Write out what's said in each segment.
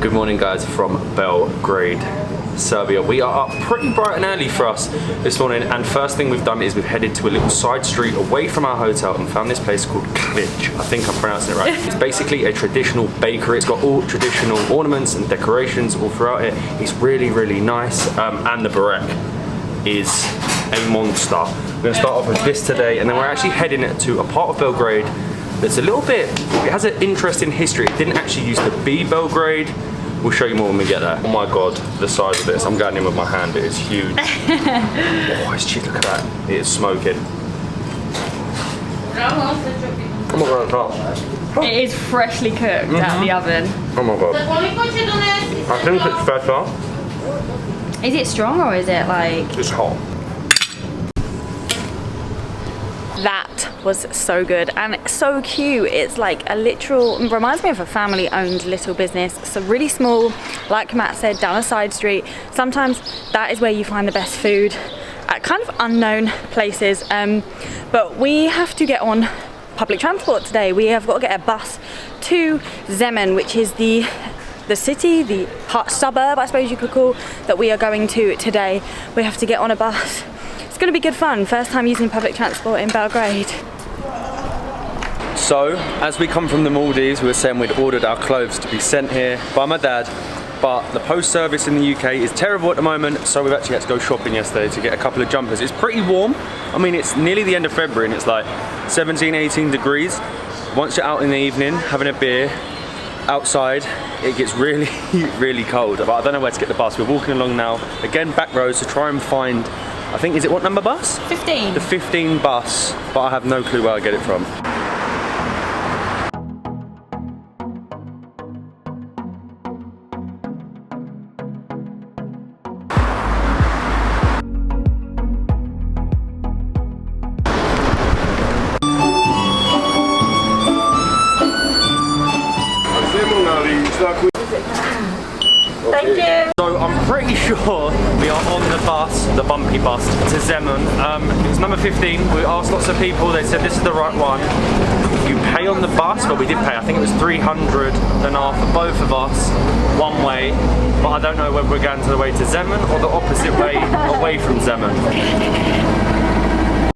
Good morning guys from Belgrade, Serbia. We are up pretty bright and early for us this morning, and first thing we've done is we've headed to a little side street away from our hotel and found this place called Klitsch. I think I'm pronouncing it right. It's basically a traditional bakery. It's got all traditional ornaments and decorations all throughout it. It's really, really nice, and the barek is a monster. We're going to start off with this today, and then we're actually heading to a part of Belgrade that's a little bit, it has an interesting history. It didn't actually used to be Belgrade. We'll show you more when we get there. Oh my god, the size of this. I'm going in with my hand, it is huge. Oh, it's cheap, look at that. It is smoking. Oh my god, it's hot. It is freshly cooked out of the oven. Oh my god. I think it's better. Is it strong or is it like... It's hot. That was so good and so cute. It's like a literal, it reminds me of a family owned little business. So really small, like Matt said, down a side street. Sometimes that is where you find the best food at kind of unknown places. But we have to get on public transport today. We have got to get a bus to Zemun, which is the city, the suburb, I suppose you could call, that we are going to today. We have to get on a bus. It's going to be good fun. First time using public transport in Belgrade. So, as we come from the Maldives, we were saying we'd ordered our clothes to be sent here by my dad, but the post service in the UK is terrible at the moment, so we've actually had to go shopping yesterday to get a couple of jumpers. It's pretty warm. I mean, it's nearly the end of February and it's like 17, 18 degrees. Once you're out in the evening, having a beer, outside, it gets really, really cold. But I don't know where to get the bus. We're walking along now, again, back roads to try and find, I think, is it what number bus? 15. The 15 bus, but I have no clue where I get it from. Thank you. So I'm pretty sure we are on the bus, the bumpy bus, to Zemun. It was number 15. We asked lots of people, they said this is the right one. You pay on the bus, but we did pay. I think it was 300 dinar for both of us, one way. But I don't know whether we're going to the way to Zemun or the opposite way, away from Zemun.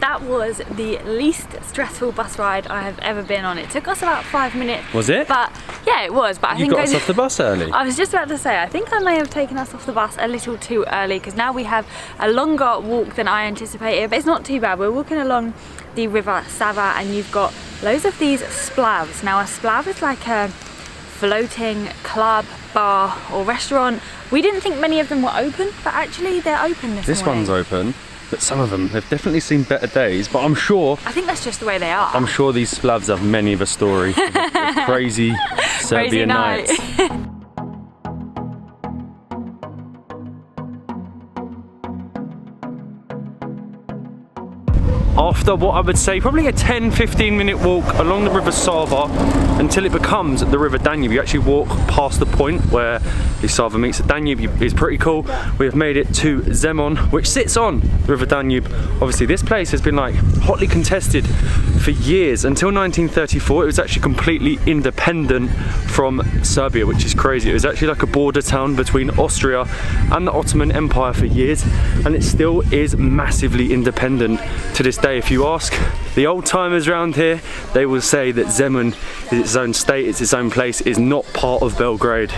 That was the least stressful bus ride I have ever been on. It took us about 5 minutes. Was it? But yeah, it was. But I think you got us off the bus early. I was just about to say, I think I may have taken us off the bus a little too early, because now we have a longer walk than I anticipated. But it's not too bad. We're walking along the river Sava, and you've got loads of these splavs. Now a splav is like a floating club, bar or restaurant. We didn't think many of them were open, but actually they're open this morning. One's open. But some of them have definitely seen better days, but I'm sure... I think that's just the way they are. I'm sure these splavs have many of a story. Of crazy Serbian nights. After what I would say probably a 10-15 minute walk along the river Sava until it becomes the river Danube. You actually walk past the point where the Sava meets the Danube. It's pretty cool. We have made it to Zemun, which sits on the river Danube. Obviously this place has been like hotly contested for years. Until 1934 it was actually completely independent from Serbia, which is crazy. It was actually like a border town between Austria and the Ottoman Empire for years, and it still is massively independent to this day. If you ask the old timers around here, they will say that Zemun is its own state, it's its own place, is not part of Belgrade.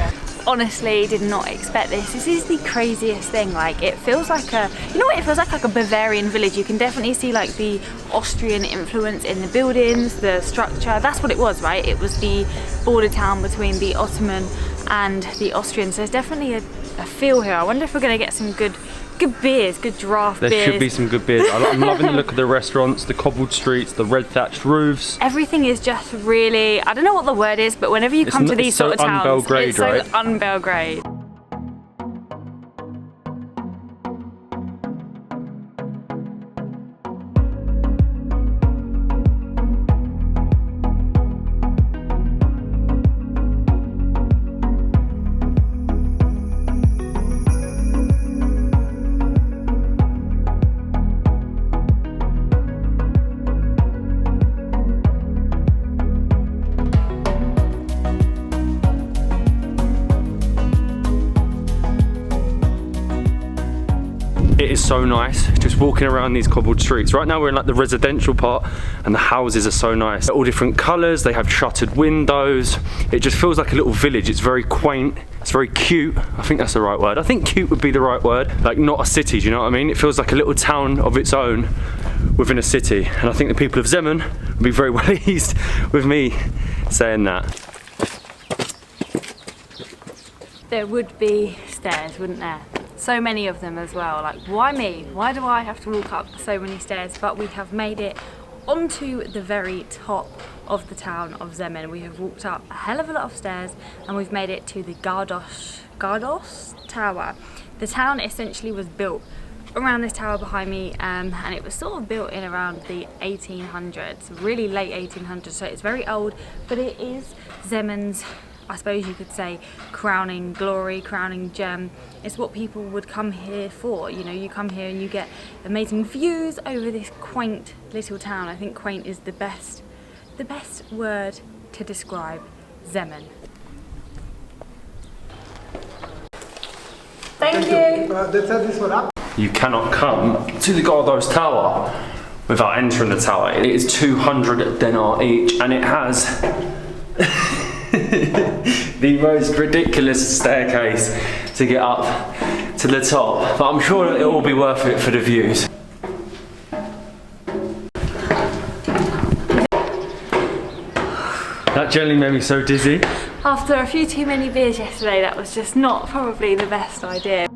Honestly, did not expect this. This is the craziest thing. Like, it feels like a, you know what, it feels like a Bavarian village. You can definitely see like the Austrian influence in the buildings, the structure. That's what it was, right? It was the border town between the Ottoman and the Austrians. So there's definitely a feel here. I wonder if we're gonna get some good beers, good draft beers. There should be some good beers. I'm loving the look of the restaurants, the cobbled streets, the red thatched roofs. Everything is just really, I don't know what the word is, but whenever you come to these sort of towns, it's so un-Belgrade. so nice, just walking around these cobbled streets. Right now we're in like the residential part and the houses are so nice. They're all different colours, they have shuttered windows. It just feels like a little village. It's very quaint, it's very cute. I think that's the right word. I think cute would be the right word. Like not a city, do you know what I mean? It feels like a little town of its own within a city. And I think the people of Zemun would be very pleased with me saying that. There would be stairs, wouldn't there? So many of them as well. Like, why me? Why do I have to walk up so many stairs? But we have made it onto the very top of the town of Zemun. We have walked up a hell of a lot of stairs and we've made it to the Gardoš Tower. The town essentially was built around this tower behind me, and it was sort of built in around the 1800s, really late 1800s, so it's very old, but it is Zemun's, I suppose you could say, crowning glory, crowning gem. It's what people would come here for. You know, you come here and you get amazing views over this quaint little town. I think quaint is the best word to describe Zemun. Thank you. You cannot come to the Gardoš Tower without entering the tower. It is 200 dinar each and it has the most ridiculous staircase to get up to the top, but I'm sure it will be worth it for the views. That generally made me so dizzy. After a few too many beers yesterday, that was just not probably the best idea.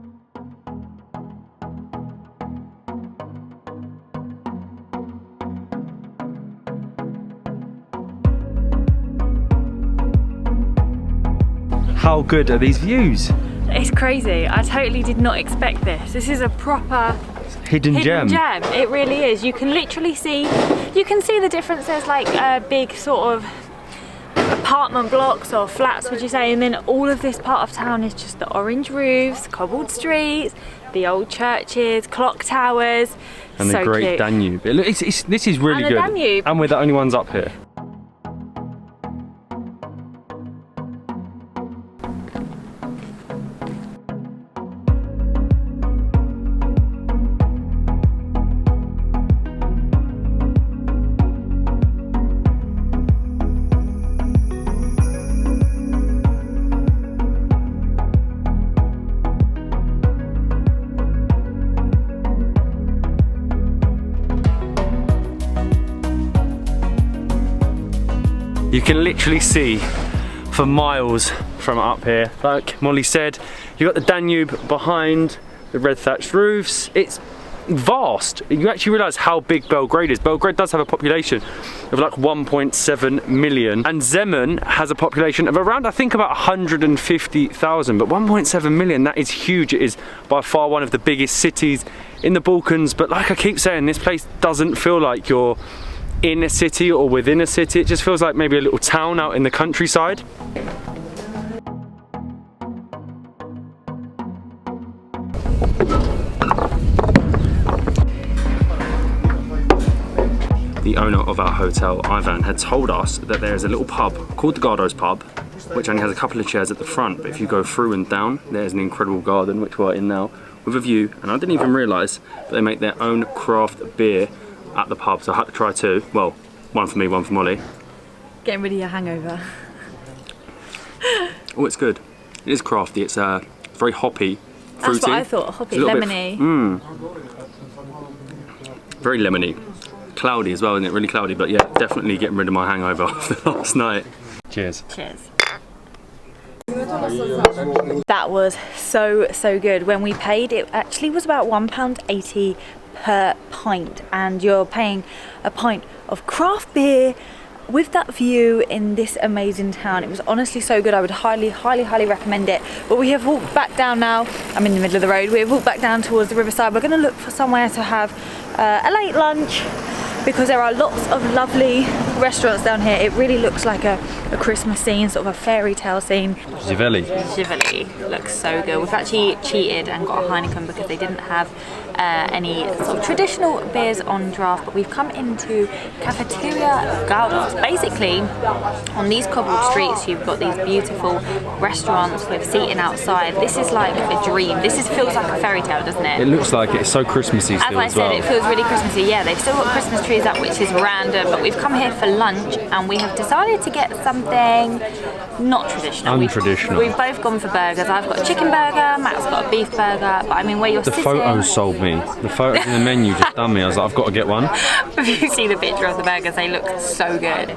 How good are these views? It's crazy. I totally did not expect this. This is a proper hidden gem. It really is. You can literally see, the difference. There's like a big sort of apartment blocks or flats, would you say, and then all of this part of town is just the orange roofs, cobbled streets, the old churches, clock towers. And so the great cute. Danube. This is really good. Danube. And we're the only ones up here. You can literally see for miles from up here. Like Molly said, you've got the Danube behind the red thatched roofs. It's vast. You actually realise how big Belgrade is. Belgrade does have a population of like 1.7 million and Zemun has a population of around, I think, about 150,000, but 1.7 million, that is huge. It is by far one of the biggest cities in the Balkans, but like I keep saying, this place doesn't feel like you're in a city or within a city. It just feels like maybe a little town out in the countryside. The owner of our hotel, Ivan, had told us that there is a little pub called the Gardoš pub, which only has a couple of chairs at the front, but if you go through and down, there's an incredible garden, which we're in now, with a view, and I didn't even realise that they make their own craft beer at the pub, so I had to try two. Well, one for me, one for Molly. Getting rid of your hangover. Oh, it's good. It is crafty. It's very hoppy, fruity. That's what I thought. Hoppy, lemony. Very lemony. Cloudy as well, isn't it? Really cloudy, but yeah, definitely getting rid of my hangover after last night. Cheers. Cheers. That was so good. When we paid, it actually was about £1.80 per pint, and you're paying a pint of craft beer with that view in this amazing town. It was honestly so good. I would highly recommend it. But we have walked back down now. I'm in the middle of the road. We have walked back down towards the riverside. We're going to look for somewhere to have a late lunch, because there are lots of lovely restaurants down here. It really looks like a Christmas scene, sort of a fairy tale scene. Ziveli. Looks so good. We've actually cheated and got a Heineken because they didn't have any sort of traditional beers on draft, but we've come into Cafeteria Gardoš. Basically, on these cobbled streets, you've got these beautiful restaurants with seating outside. This is like a dream. This feels like a fairy tale, doesn't it? It looks like it. It's so Christmassy still as I said, it feels really Christmassy. Yeah, they've still got Christmas trees up, which is random, but we've come here for lunch and we have decided to get something not traditional. Untraditional. We've both gone for burgers. I've got a chicken burger, Matt's got a beef burger, but I mean, where you're the sitting... photos sold me. The photos in the menu just done me. I was like, I've got to get one. If you see the picture of the burgers, they look so good.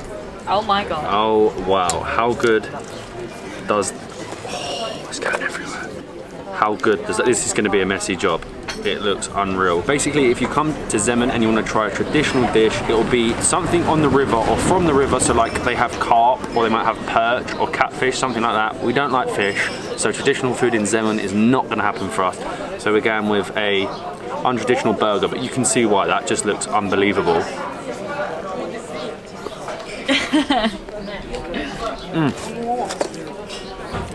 Oh my god. Oh wow, how good does... Oh, it's going everywhere. How good does that... This is going to be a messy job. It looks unreal. Basically, if you come to Zemun and you want to try a traditional dish, it will be something on the river or from the river. So like they have carp or they might have perch or catfish, something like that. We don't like fish, so traditional food in Zemun is not going to happen for us. So we're going with a untraditional burger, but you can see why. That just looks unbelievable.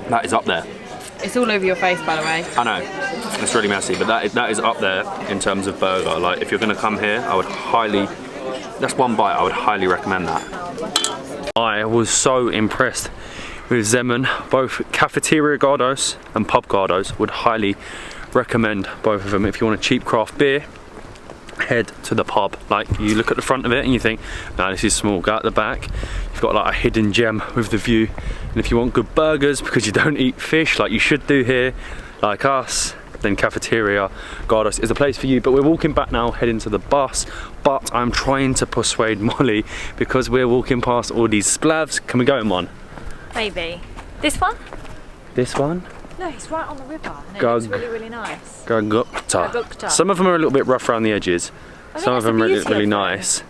That is up there. It's all over your face, by the way. I know, it's really messy, but that is up there in terms of burger. Like, if you're gonna come here, I would highly, that's one bite, I would highly recommend that. I was so impressed with Zemun. Both Cafeteria Gardoš and Pub Gardoš, would highly recommend both of them. If you want a cheap craft beer, head to the pub. Like, you look at the front of it and you think, no, this is small. Go out the back, you've got like a hidden gem with the view. And if you want good burgers because you don't eat fish like you should do here, like us, then Cafeteria Gardoš is a place for you. But we're walking back now, heading to the bus. But I'm trying to persuade Molly because we're walking past all these splavs. Can we go in one? Maybe. This one? This one? No, it's right on the river and it looks really, really nice. Gardoš. Some of them are a little bit rough around the edges. Some of them are really nice.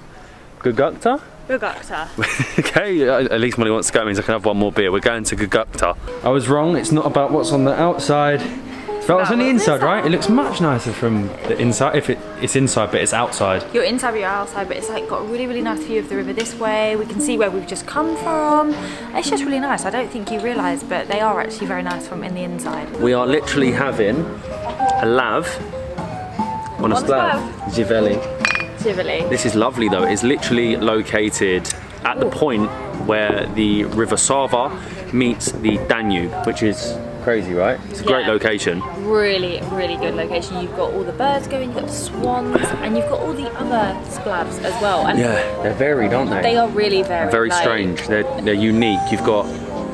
Gardoš? Gardoš. Okay, at least Molly wants to go. It means I can have one more beer. We're going to Gardoš. I was wrong. It's not about what's on the outside. It's about what's on the inside, right? It looks much nicer from the inside. If it's inside, but it's outside. You're inside, but you're outside, but it's like got a really, really nice view of the river this way. We can see where we've just come from. It's just really nice. I don't think you realise, but they are actually very nice from in the inside. We are literally having a lav on a splav. Jiveli. This is lovely though. It's literally located at the point where the River Sava meets the Danube, which is crazy, right? It's a great location. Really, really good location. You've got all the birds going, you've got the swans, and you've got all the other splavs as well. And yeah, they're varied, aren't they? They are really varied. Very strange. They're unique. You've got...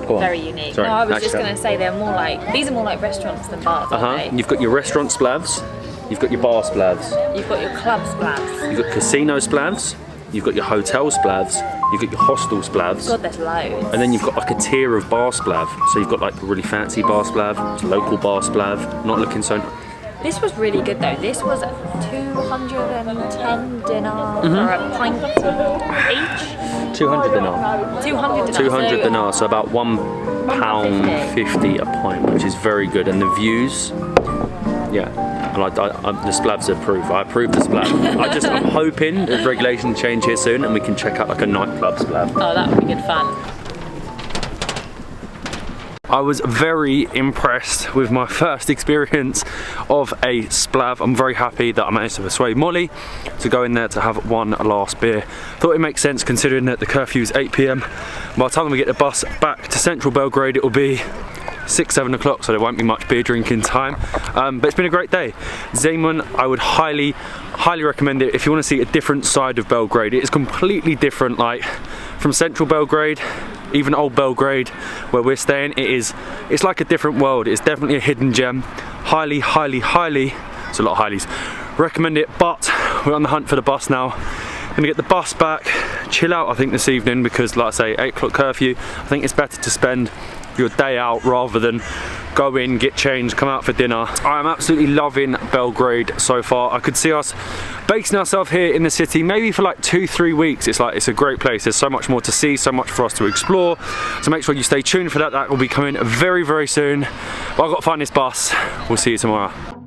Very unique. Sorry, no, I was just going to say they're more like... These are more like restaurants than bars, aren't they? You've got your restaurant splavs. You've got your bar splavs. You've got your club splavs. You've got casino splavs. You've got your hotel splavs. You've got your hostel splavs. God, there's loads. And then you've got like a tier of bar splav. So you've got like a really fancy bar splav, local bar splav, not looking so... This was really good though. This was 210 dinar for a pint each. 200 dinar. 200 dinar. 200 dinar, so about £1.50 a pint, which is very good. And the views, yeah. The splavs approve. I approve the splav. I'm hoping there's regulation change here soon and we can check out like a nightclub splav. Oh, that would be good fun. I was very impressed with my first experience of a splav. I'm very happy that I managed to persuade Molly to go in there to have one last beer. Thought it makes sense considering that the curfew is 8 PM. By the time we get the bus back to central Belgrade, it will be 6-7 o'clock, so there won't be much beer drinking time. But it's been a great day. Zemun, I would highly recommend it if you want to see a different side of Belgrade. It is completely different, like from central Belgrade, even old Belgrade where we're staying. It's like a different world. It's definitely a hidden gem. Highly, it's a lot of highlies, recommend it. But we're on the hunt for the bus now. Gonna get the bus back, chill out I think this evening, because like I say, 8 o'clock curfew. I think it's better to spend your day out rather than go in, get changed, come out for dinner. I am absolutely loving Belgrade so far. I could see us basing ourselves here in the city maybe for like 2-3 weeks. It's a great place. There's so much more to see, so much for us to explore. So make sure you stay tuned for that. That will be coming very, very soon. But I've got to find this bus. We'll see you tomorrow.